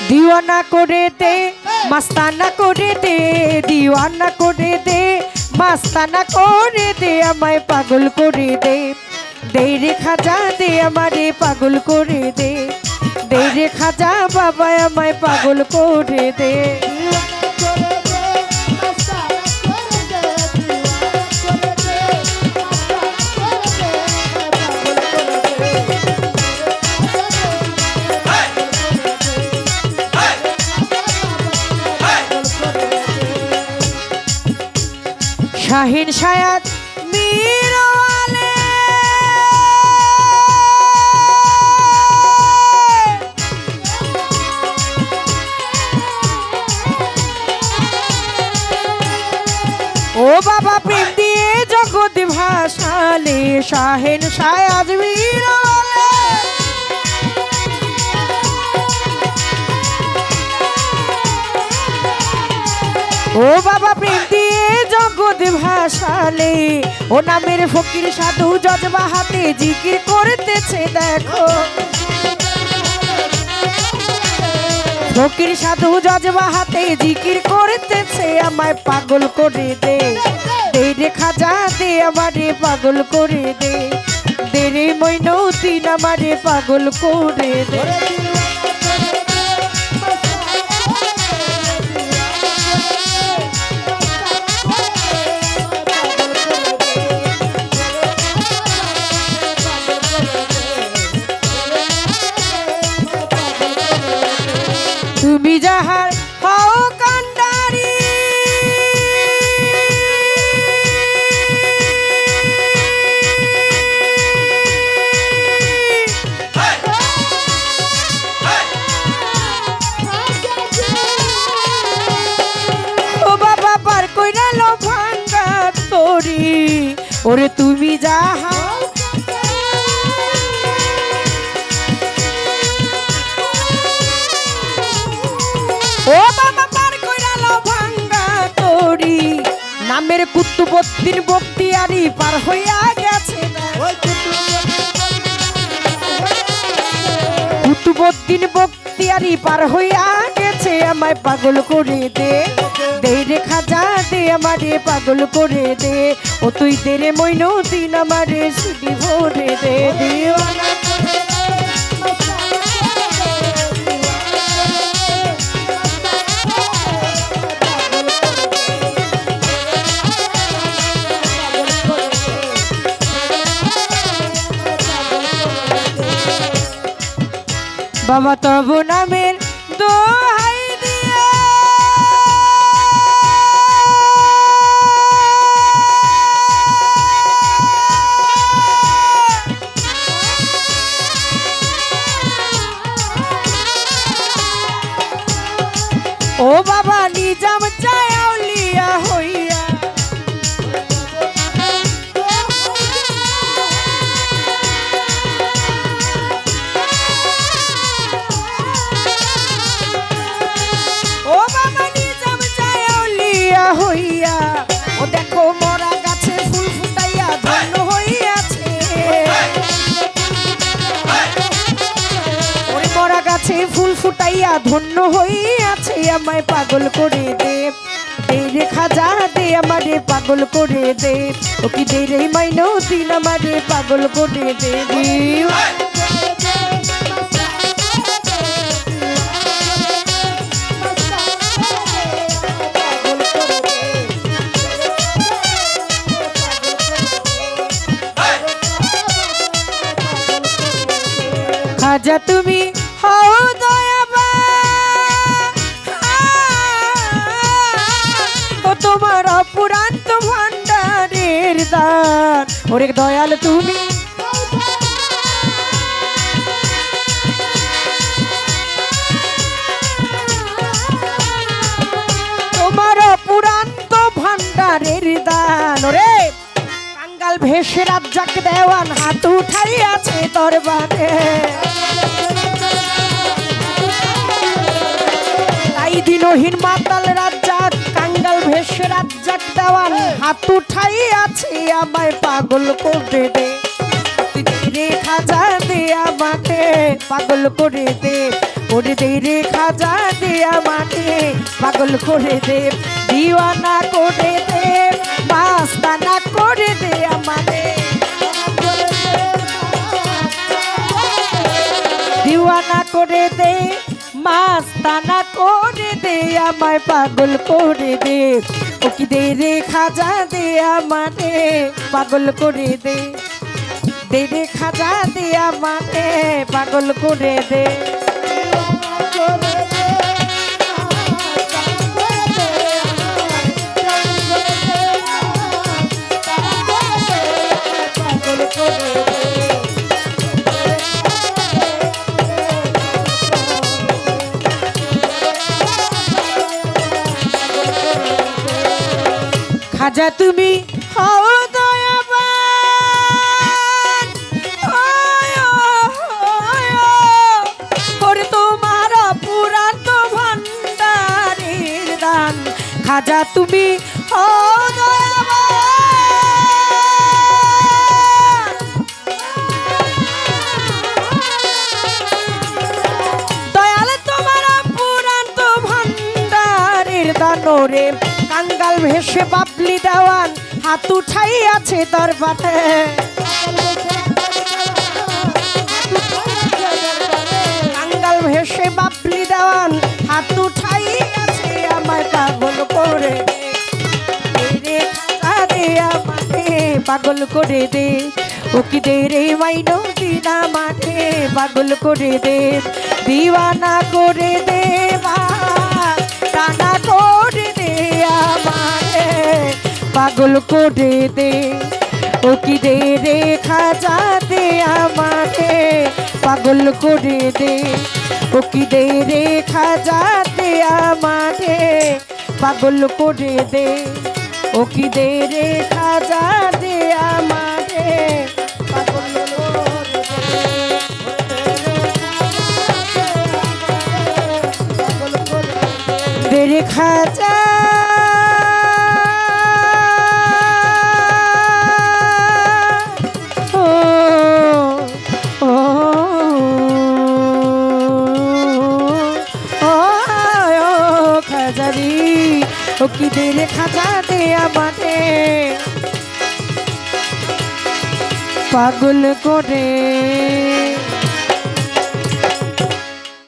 দিওয়ানা করে দে মাস্তানা করে দে, দিওয়ানা করে দে মাস্তানা করে দে, আমায় পাগল করে দে। দে রে খাজা দে আমারে পাগল করে দে, দে রে খাজা বাবা আমায় পাগল করে দে। শাহিন শায়াত মিরওয়ালে ও বাবা প্রেম দিয়ে জগৎ ভাসালে, শাহিন শায়াত মিরওয়ালে ও বাবা প্রেম দিয়ে জগৎ ভাসালে, ও নামের ফকির সাধু জজবা হাতে জিকির করতেছে দেখো, ফকির সাধু জজবা হাতে জিকির করতেছে, আমায় পাগল করে দে। দে রে খাজা দে আমারে পাগল করে দে, দে রে মইনুদ্দিন আমারে পাগল করে দে। তুমি যাহার হও কান্ডারি, ও বাবা পার কইরা লো ভাঙ্গা তোরি, ওরে তুমি যাহা ও বাবা পার কইরা লো ভাঙ্গা তোরি, নামের কুতুবউদ্দিন বখতিয়ারি পার হইয়া গেছে, কুতুবউদ্দিন বখতিয়ারি পার হইয়া গেছে, আমায় পাগল করে দে। দে রে খাজা দে আমারে পাগল করে দে, ও তুই দে রে মইনুদ্দিন আমারে সুদি ভরে দে। দিওয়ানা বাবা তব নামের দোহাই দিয়া, ও বাবা নিজাম চায় আউলিয়া হইয়া, হইয়া ও দেখো মরা গাছে ফুল ফুটাইয়া ধন্য হইয়াছে, ওরে মরা গাছে ফুল ফুটাইয়া ধন্য হইয়াছে, আমায় পাগল করে দে। দে রে খাজা দে আমারে পাগল করে দে, ও কি দে রে মইনুদ্দিন আমারে পাগল করে দে। খাজা তুমি হও দয়াবান, ও তোমার অপুরান্ত ভান্ডারের দান, ওরে দয়াল তুমি তোমার অপুরান্ত ভান্ডারের দান, ওরে কাঙ্গাল ভেষ রাজ্জাক দেওয়ান হাত উঠাইয়াছে দরবারে, তাই দিনহীন মাতাল রাজ্জাক কাঙ্গাল ভেষ রাজ্জাক দেওয়ান হাত উঠাইয়াছে, আমায় পাগল করে দে। রে খাজা দে আমাকে পাগল করে দে, ওরে দে রে খাজা পাগল করে দে দিওয়ানা করে দে মাস্তানা করে দে আমারে দিওয়ানা করে দে মাস্তানা করে দে আমায় পাগল করে দে ও কি দে রে খাজা দে আমারে পাগল করে দে রে খাজা দে আমারে পাগল করে দে খাজা তুমি হও দয়াবান ওরে তোমার পুরাণ তো ভান্ডারের দান খাজা তুমি হও দয়াবান দয়াল তোমার পুরাণ তো ভান্ডারের দান রে কাঙ্গাল ভেসে বাবলি দেওয়ান হাত উঠাই আছে দরবারে কাঙ্গাল ভেসে বাবলি দেওয়ান হাত উঠাই আছে আমায় পাগল করে দে খাজা দে আমাকে পাগল করে দে ও কি দে রে মাইনো দিনা মাঠে পাগল করে দে দিওয়ানা করে দে টানা করে দে আমারে পাগল করে দে ও কি দে রে খাজা দে আমারে পাগল করে দে ও কি দে রে খাজা দে আমারে পাগল করে দে ও কি দে রে খাজা দে আমারে পাগল দে রে খাজা ও কি দে রে খাজা দে আমারে পাগল করে